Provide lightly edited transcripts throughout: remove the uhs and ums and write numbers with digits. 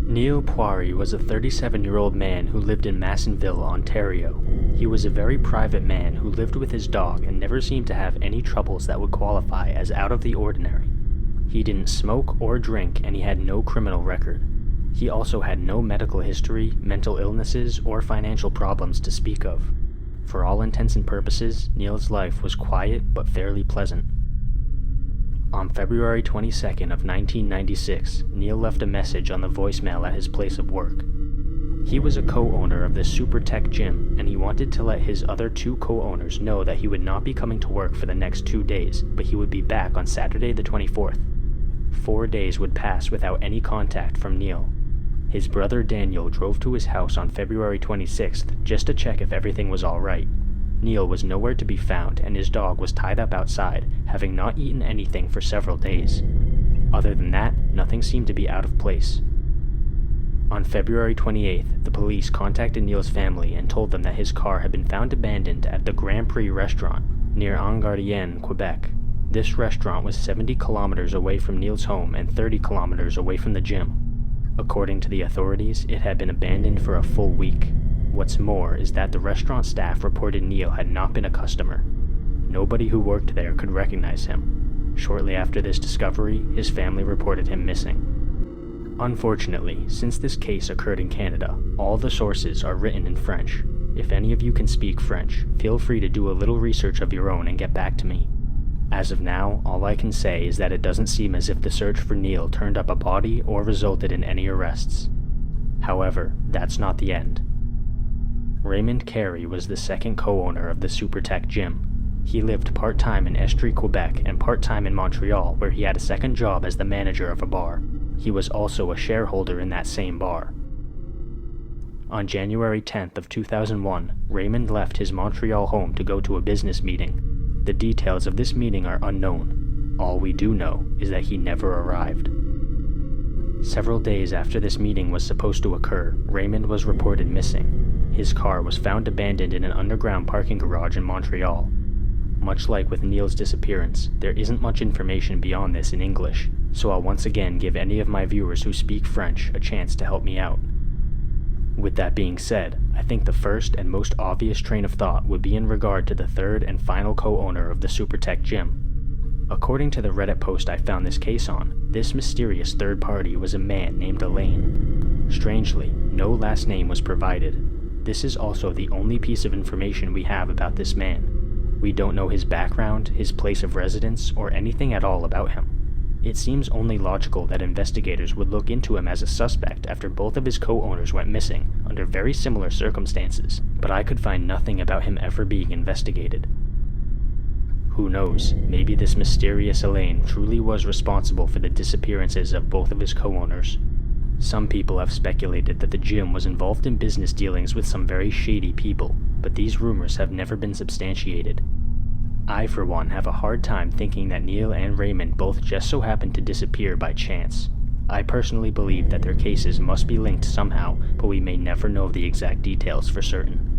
Neil Poiré was a 37-year-old man who lived in Massonville, Ontario. He was a very private man who lived with his dog and never seemed to have any troubles that would qualify as out of the ordinary. He didn't smoke or drink, and he had no criminal record. He also had no medical history, mental illnesses, or financial problems to speak of. For all intents and purposes, Neil's life was quiet but fairly pleasant. On February 22nd of 1996, Neil left a message on the voicemail at his place of work. He was a co-owner of the Super Tech Gym, and he wanted to let his other two co-owners know that he would not be coming to work for the next 2 days, but he would be back on Saturday the 24th. 4 days would pass without any contact from Neil. His brother Daniel drove to his house on February 26th just to check if everything was all right. Neil was nowhere to be found, and his dog was tied up outside, having not eaten anything for several days. Other than that, nothing seemed to be out of place. On February 28th, the police contacted Neil's family and told them that his car had been found abandoned at the Grand Prix restaurant near Engardienne, Quebec. This restaurant was 70 kilometers away from Neil's home and 30 kilometers away from the gym. According to the authorities, it had been abandoned for a full week. What's more is that the restaurant staff reported Neil had not been a customer. Nobody who worked there could recognize him. Shortly after this discovery, his family reported him missing. Unfortunately, since this case occurred in Canada, all the sources are written in French. If any of you can speak French, feel free to do a little research of your own and get back to me. As of now, all I can say is that it doesn't seem as if the search for Neil turned up a body or resulted in any arrests. However, that's not the end. Raymond Carey was the second co-owner of the Super Tech Gym. He lived part-time in Estrie, Quebec, and part-time in Montreal, where he had a second job as the manager of a bar. He was also a shareholder in that same bar. On January 10th of 2001, Raymond left his Montreal home to go to a business meeting. The details of this meeting are unknown. All we do know is that he never arrived. Several days after this meeting was supposed to occur, Raymond was reported missing. His car was found abandoned in an underground parking garage in Montreal. Much like with Neil's disappearance, there isn't much information beyond this in English, so I'll once again give any of my viewers who speak French a chance to help me out. With that being said, I think the first and most obvious train of thought would be in regard to the third and final co-owner of the Super Tech Gym. According to the Reddit post I found this case on, this mysterious third party was a man named Alain. Strangely, no last name was provided. This is also the only piece of information we have about this man. We don't know his background, his place of residence, or anything at all about him. It seems only logical that investigators would look into him as a suspect after both of his co-owners went missing under very similar circumstances, but I could find nothing about him ever being investigated. Who knows, maybe this mysterious Alain truly was responsible for the disappearances of both of his co-owners. Some people have speculated that the gym was involved in business dealings with some very shady people, but these rumors have never been substantiated. I, for one, have a hard time thinking that Neil and Raymond both just so happened to disappear by chance. I personally believe that their cases must be linked somehow, but we may never know the exact details for certain.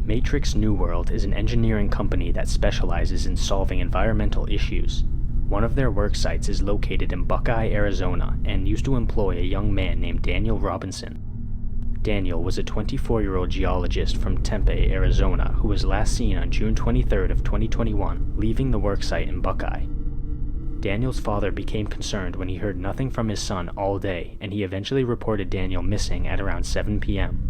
Matrix New World is an engineering company that specializes in solving environmental issues. One of their work sites is located in Buckeye, Arizona, and used to employ a young man named Daniel Robinson. Daniel was a 24-year-old geologist from Tempe, Arizona, who was last seen on June 23rd of 2021, leaving the work site in Buckeye. Daniel's father became concerned when he heard nothing from his son all day, and he eventually reported Daniel missing at around 7 p.m.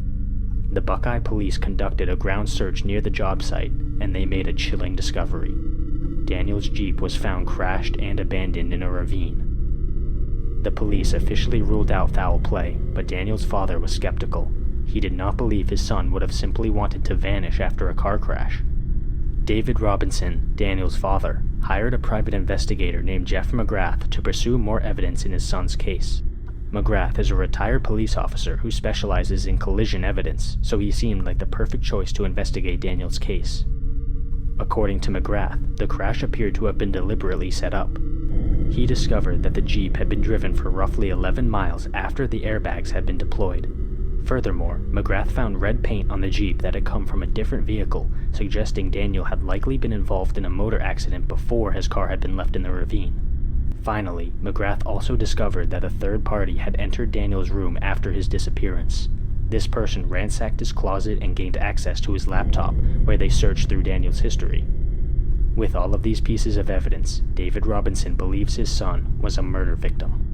The Buckeye police conducted a ground search near the job site, and they made a chilling discovery. Daniel's Jeep was found crashed and abandoned in a ravine. The police officially ruled out foul play, but Daniel's father was skeptical. He did not believe his son would have simply wanted to vanish after a car crash. David Robinson, Daniel's father, hired a private investigator named Jeff McGrath to pursue more evidence in his son's case. McGrath is a retired police officer who specializes in collision evidence, so he seemed like the perfect choice to investigate Daniel's case. According to McGrath, the crash appeared to have been deliberately set up. He discovered that the Jeep had been driven for roughly 11 miles after the airbags had been deployed. Furthermore, McGrath found red paint on the Jeep that had come from a different vehicle, suggesting Daniel had likely been involved in a motor accident before his car had been left in the ravine. Finally, McGrath also discovered that a third party had entered Daniel's room after his disappearance. This person ransacked his closet and gained access to his laptop, where they searched through Daniel's history. With all of these pieces of evidence, David Robinson believes his son was a murder victim.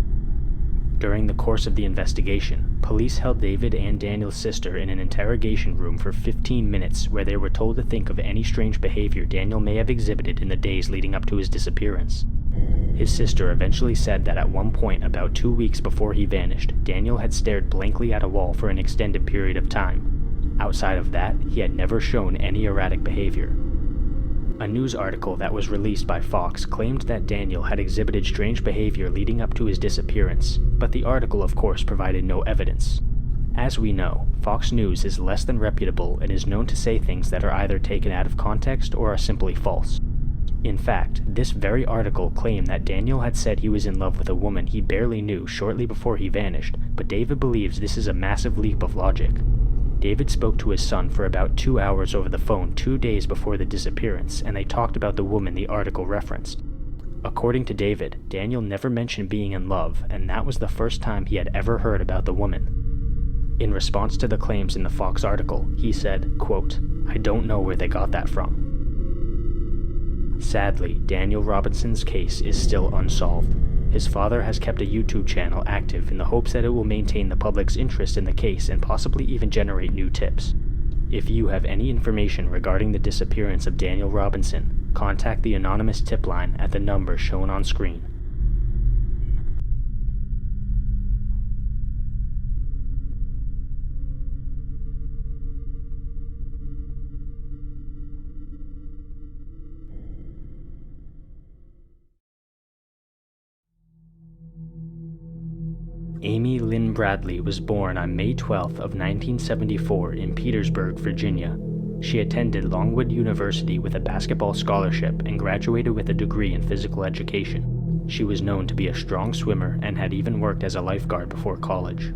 During the course of the investigation, police held David and Daniel's sister in an interrogation room for 15 minutes where they were told to think of any strange behavior Daniel may have exhibited in the days leading up to his disappearance. His sister eventually said that at one point about 2 weeks before he vanished, Daniel had stared blankly at a wall for an extended period of time. Outside of that, he had never shown any erratic behavior. A news article that was released by Fox claimed that Daniel had exhibited strange behavior leading up to his disappearance, but the article of course provided no evidence. As we know, Fox News is less than reputable and is known to say things that are either taken out of context or are simply false. In fact, this very article claimed that Daniel had said he was in love with a woman he barely knew shortly before he vanished, but David believes this is a massive leap of logic. David spoke to his son for about 2 hours over the phone 2 days before the disappearance, and they talked about the woman the article referenced. According to David, Daniel never mentioned being in love, and that was the first time he had ever heard about the woman. In response to the claims in the Fox article, he said, quote, "I don't know where they got that from." Sadly, Daniel Robinson's case is still unsolved. His father has kept a YouTube channel active in the hopes that it will maintain the public's interest in the case and possibly even generate new tips. If you have any information regarding the disappearance of Daniel Robinson, contact the anonymous tip line at the number shown on screen. Amy Lynn Bradley was born on May 12 of 1974 in Petersburg, Virginia. She attended Longwood University with a basketball scholarship and graduated with a degree in physical education. She was known to be a strong swimmer and had even worked as a lifeguard before college.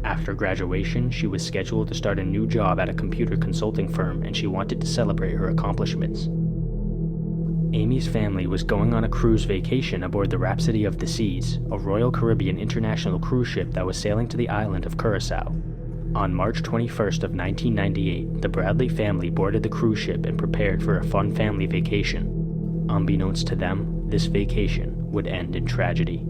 After graduation, she was scheduled to start a new job at a computer consulting firm, and she wanted to celebrate her accomplishments. Amy's family was going on a cruise vacation aboard the Rhapsody of the Seas, a Royal Caribbean international cruise ship that was sailing to the island of Curaçao. On March 21st of 1998, the Bradley family boarded the cruise ship and prepared for a fun family vacation. Unbeknownst to them, this vacation would end in tragedy.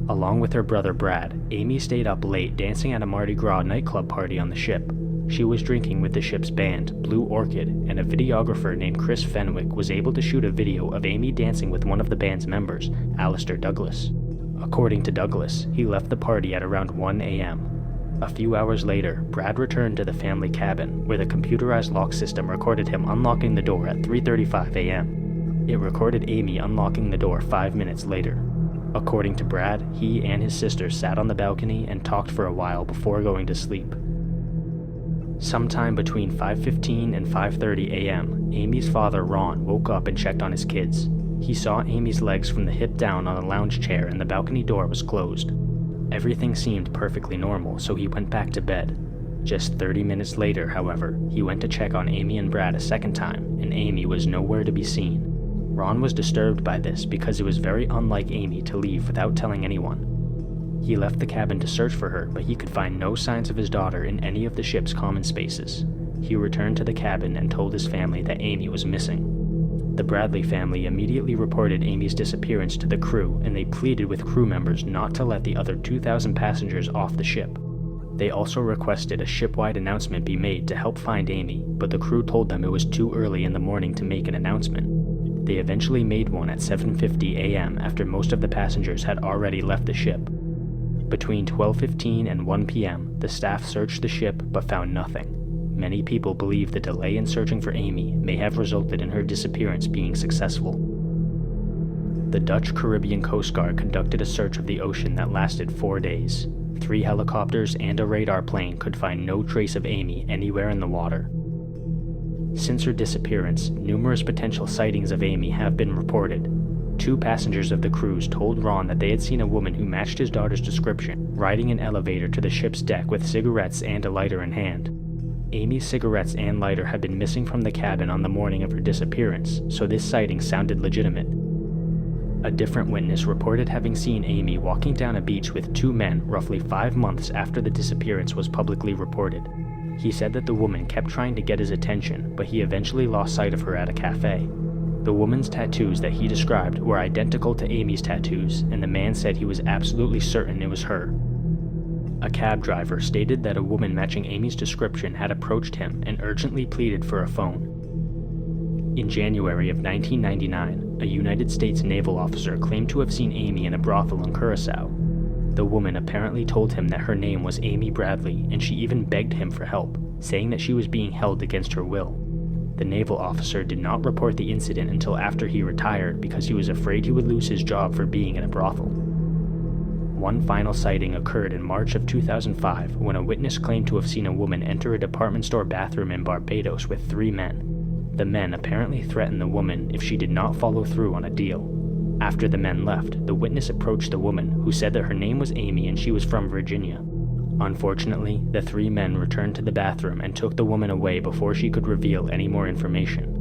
Along with her brother Brad, Amy stayed up late dancing at a Mardi Gras nightclub party on the ship. She was drinking with the ship's band, Blue Orchid, and a videographer named Chris Fenwick was able to shoot a video of Amy dancing with one of the band's members, Alistair Douglas. According to Douglas, he left the party at around 1 a.m. A few hours later, Brad returned to the family cabin, where the computerized lock system recorded him unlocking the door at 3:35 a.m. It recorded Amy unlocking the door 5 minutes later. According to Brad, he and his sister sat on the balcony and talked for a while before going to sleep. Sometime between 5:15 and 5:30 a.m., Amy's father, Ron, woke up and checked on his kids. He saw Amy's legs from the hip down on a lounge chair and the balcony door was closed. Everything seemed perfectly normal, so he went back to bed. Just 30 minutes later, however, he went to check on Amy and Brad a second time, and Amy was nowhere to be seen. Ron was disturbed by this because it was very unlike Amy to leave without telling anyone. He left the cabin to search for her, but he could find no signs of his daughter in any of the ship's common spaces. He returned to the cabin and told his family that Amy was missing. The Bradley family immediately reported Amy's disappearance to the crew, and they pleaded with crew members not to let the other 2,000 passengers off the ship. They also requested a ship-wide announcement be made to help find Amy, but the crew told them it was too early in the morning to make an announcement. They eventually made one at 7:50 a.m. after most of the passengers had already left the ship. Between 12:15 and 1 p.m., the staff searched the ship but found nothing. Many people believe the delay in searching for Amy may have resulted in her disappearance being successful. The Dutch Caribbean Coast Guard conducted a search of the ocean that lasted 4 days. 3 helicopters and a radar plane could find no trace of Amy anywhere in the water. Since her disappearance, numerous potential sightings of Amy have been reported. 2 passengers of the cruise told Ron that they had seen a woman who matched his daughter's description, riding an elevator to the ship's deck with cigarettes and a lighter in hand. Amy's cigarettes and lighter had been missing from the cabin on the morning of her disappearance, so this sighting sounded legitimate. A different witness reported having seen Amy walking down a beach with 2 men roughly 5 months after the disappearance was publicly reported. He said that the woman kept trying to get his attention, but he eventually lost sight of her at a cafe. The woman's tattoos that he described were identical to Amy's tattoos, and the man said he was absolutely certain it was her. A cab driver stated that a woman matching Amy's description had approached him and urgently pleaded for a phone. In January of 1999, a United States naval officer claimed to have seen Amy in a brothel in Curacao. The woman apparently told him that her name was Amy Bradley, and she even begged him for help, saying that she was being held against her will. The naval officer did not report the incident until after he retired because he was afraid he would lose his job for being in a brothel. One final sighting occurred in March of 2005 when a witness claimed to have seen a woman enter a department store bathroom in Barbados with 3 men. The men apparently threatened the woman if she did not follow through on a deal. After the men left, the witness approached the woman, who said that her name was Amy and she was from Virginia. Unfortunately, the 3 men returned to the bathroom and took the woman away before she could reveal any more information.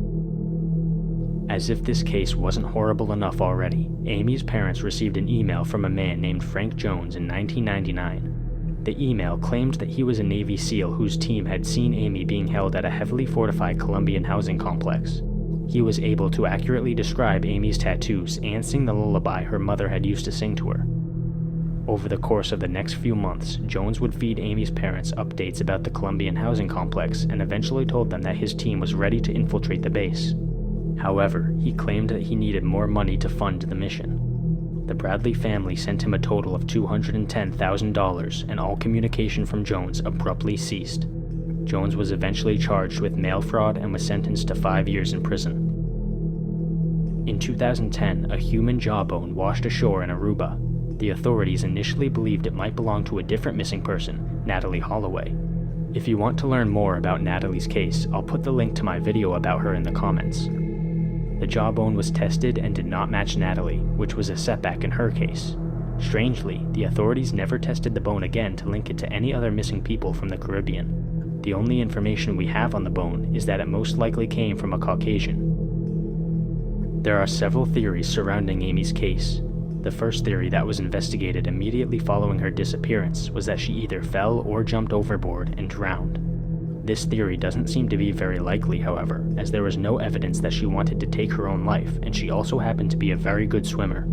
As if this case wasn't horrible enough already, Amy's parents received an email from a man named Frank Jones in 1999. The email claimed that he was a Navy SEAL whose team had seen Amy being held at a heavily fortified Colombian housing complex. He was able to accurately describe Amy's tattoos and sing the lullaby her mother had used to sing to her. Over the course of the next few months, Jones would feed Amy's parents updates about the Colombian housing complex and eventually told them that his team was ready to infiltrate the base. However, he claimed that he needed more money to fund the mission. The Bradley family sent him a total of $210,000, and all communication from Jones abruptly ceased. Jones was eventually charged with mail fraud and was sentenced to 5 years in prison. In 2010, a human jawbone washed ashore in Aruba. The authorities initially believed it might belong to a different missing person, Natalie Holloway. If you want to learn more about Natalie's case, I'll put the link to my video about her in the comments. The jawbone was tested and did not match Natalie, which was a setback in her case. Strangely, the authorities never tested the bone again to link it to any other missing people from the Caribbean. The only information we have on the bone is that it most likely came from a Caucasian. There are several theories surrounding Amy's case. The first theory that was investigated immediately following her disappearance was that she either fell or jumped overboard and drowned. This theory doesn't seem to be very likely, however, as there was no evidence that she wanted to take her own life, and she also happened to be a very good swimmer.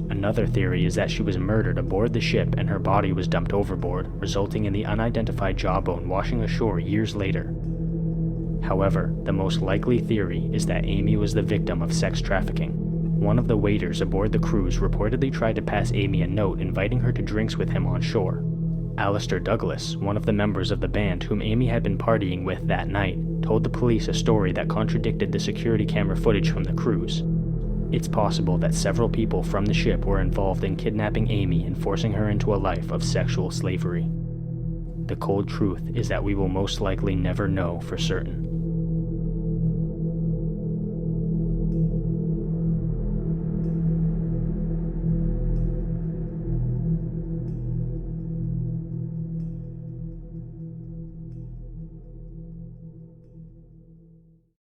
Another theory is that she was murdered aboard the ship and her body was dumped overboard, resulting in the unidentified jawbone washing ashore years later. However, the most likely theory is that Amy was the victim of sex trafficking. One of the waiters aboard the cruise reportedly tried to pass Amy a note inviting her to drinks with him on shore. Alistair Douglas, one of the members of the band whom Amy had been partying with that night, told the police a story that contradicted the security camera footage from the cruise. It's possible that several people from the ship were involved in kidnapping Amy and forcing her into a life of sexual slavery. The cold truth is that we will most likely never know for certain.